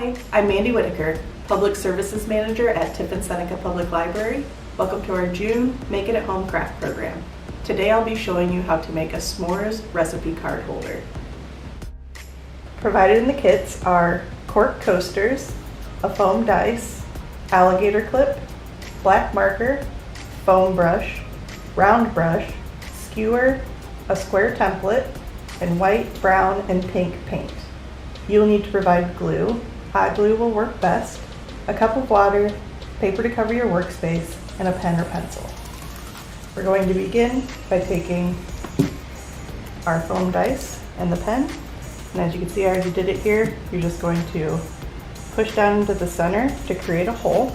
Hi, I'm Mandi Whitaker, Public Services Manager at Tiffin-Seneca Public Library. Welcome to our June Make It at Home craft program. Today I'll be showing you how to make a s'mores recipe card holder. Provided in the kits are cork coasters, a foam dice, alligator clip, black marker, foam brush, round brush, skewer, a square template, and white, brown, and pink paint. You'll need to provide glue. Hot glue will work best, a cup of water, paper to cover your workspace, and a pen or pencil. We're going to begin by taking our foam dice and the pen, and as you can see I already did it here, you're just going to push down into the center to create a hole.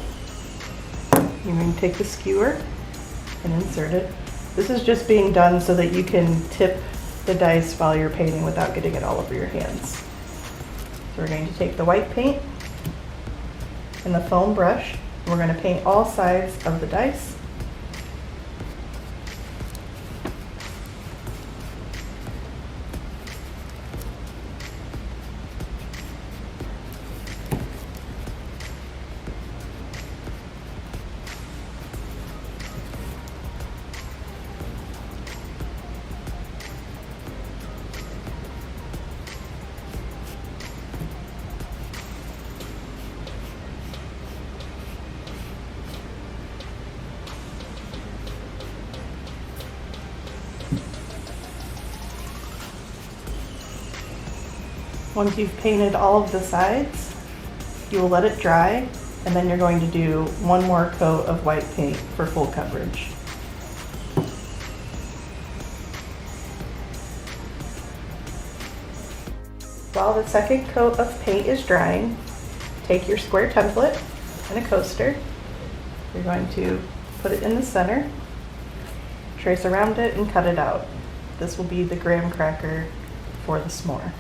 You're going to take the skewer and insert it. This is just being done so that you can tip the dice while you're painting without getting it all over your hands. So we're going to take the white paint and the foam brush, and we're going to paint all sides of the dice. Once you've painted all of the sides, you will let it dry, and then you're going to do one more coat of white paint for full coverage. While the second coat of paint is drying, take your square template and a coaster. You're going to put it in the center, trace around it, and cut it out. This will be the graham cracker for the s'more.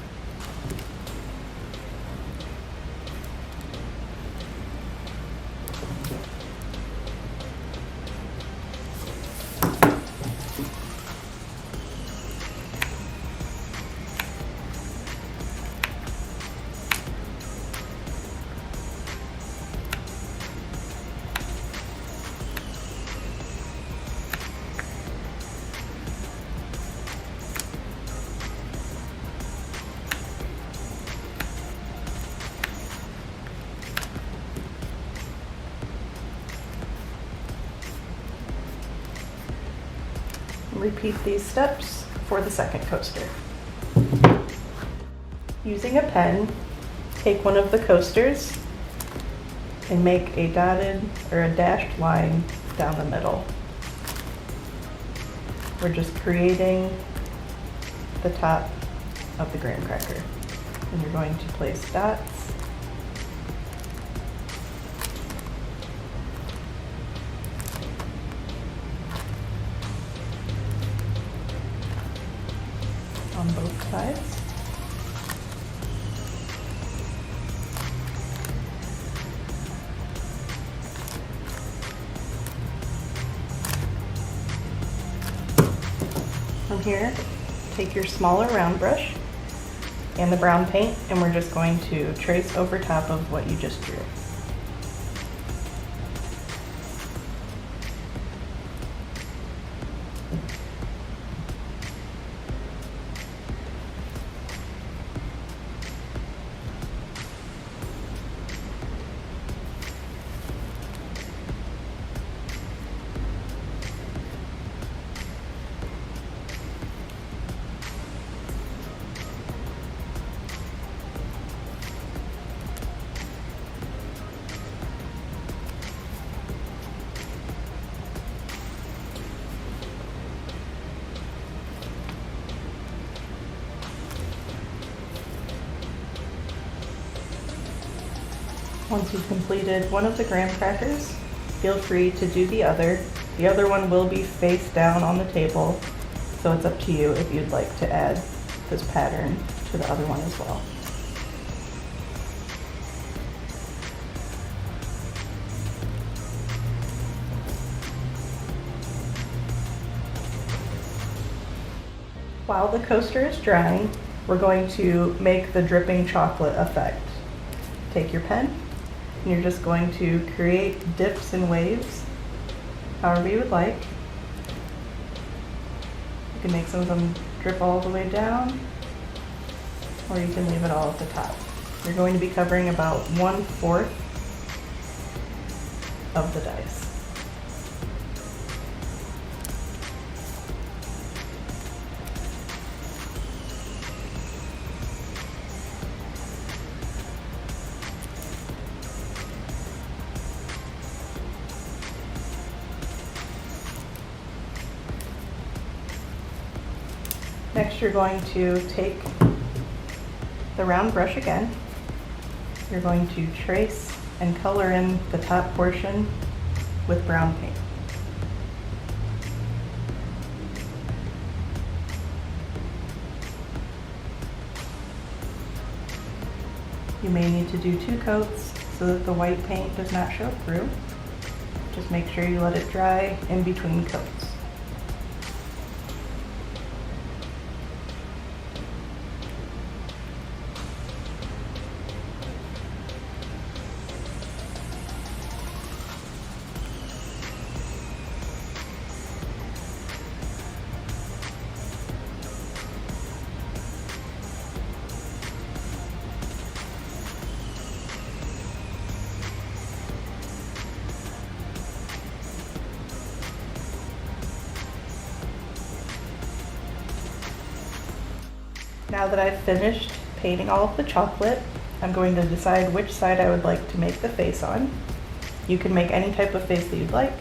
Repeat these steps for the second coaster. Using a pen, take one of the coasters and make a dotted or a dashed line down the middle. We're just creating the top of the graham cracker. And you're going to place dots on both sides. From here, take your smaller round brush and the brown paint, and we're just going to trace over top of what you just drew. Once you've completed one of the graham crackers, feel free to do the other. The other one will be face down on the table, so it's up to you if you'd like to add this pattern to the other one as well. While the coaster is drying, we're going to make the dripping chocolate effect. take your pen and you're just going to create dips and waves however you would like. You can make some of them drip all the way down, or you can leave it all at the top. You're going to be covering about 1/4 of the dice. Next, you're going to take the round brush again. You're going to trace and color in the top portion with brown paint. You may need to do 2 coats so that the white paint does not show through. Just make sure you let it dry in between coats. Now that I've finished painting all of the chocolate, I'm going to decide which side I would like to make the face on. You can make any type of face that you'd like,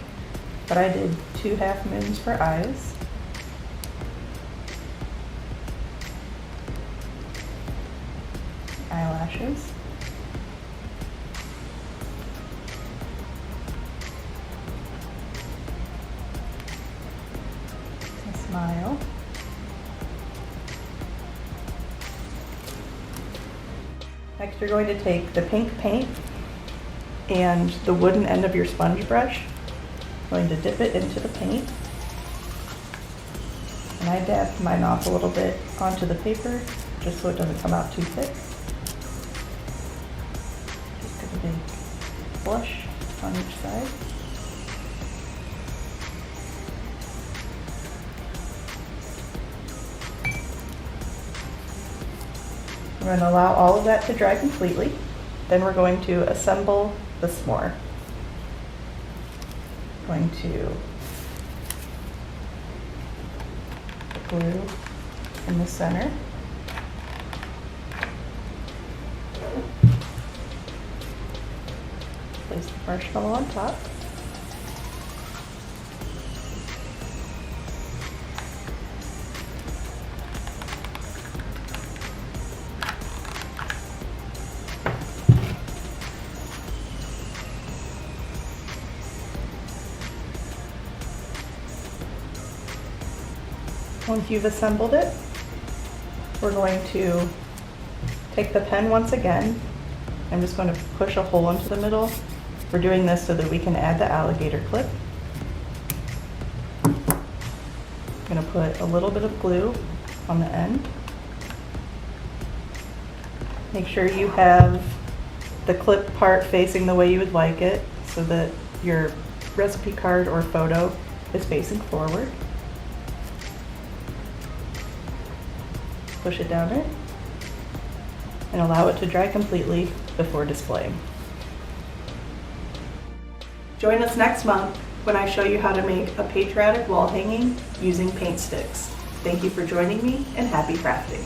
but I did 2 half moons for eyes. Eyelashes. A smile. Next, you're going to take the pink paint and the wooden end of your sponge brush. I'm going to dip it into the paint. And I dabbed mine off a little bit onto the paper just so it doesn't come out too thick. Just get a big blush on each side. We're going to allow all of that to dry completely. Then we're going to assemble the s'more. Going to put glue in the center. Place the marshmallow on top. Once you've assembled it, we're going to take the pen once again. I'm just going to push a hole into the middle. We're doing this so that we can add the alligator clip. I'm going to put a little bit of glue on the end. Make sure you have the clip part facing the way you would like it so that your recipe card or photo is facing forward. Push it down it and allow it to dry completely before displaying. Join us next month when I show you how to make a patriotic wall hanging using paint sticks. Thank you for joining me and happy crafting.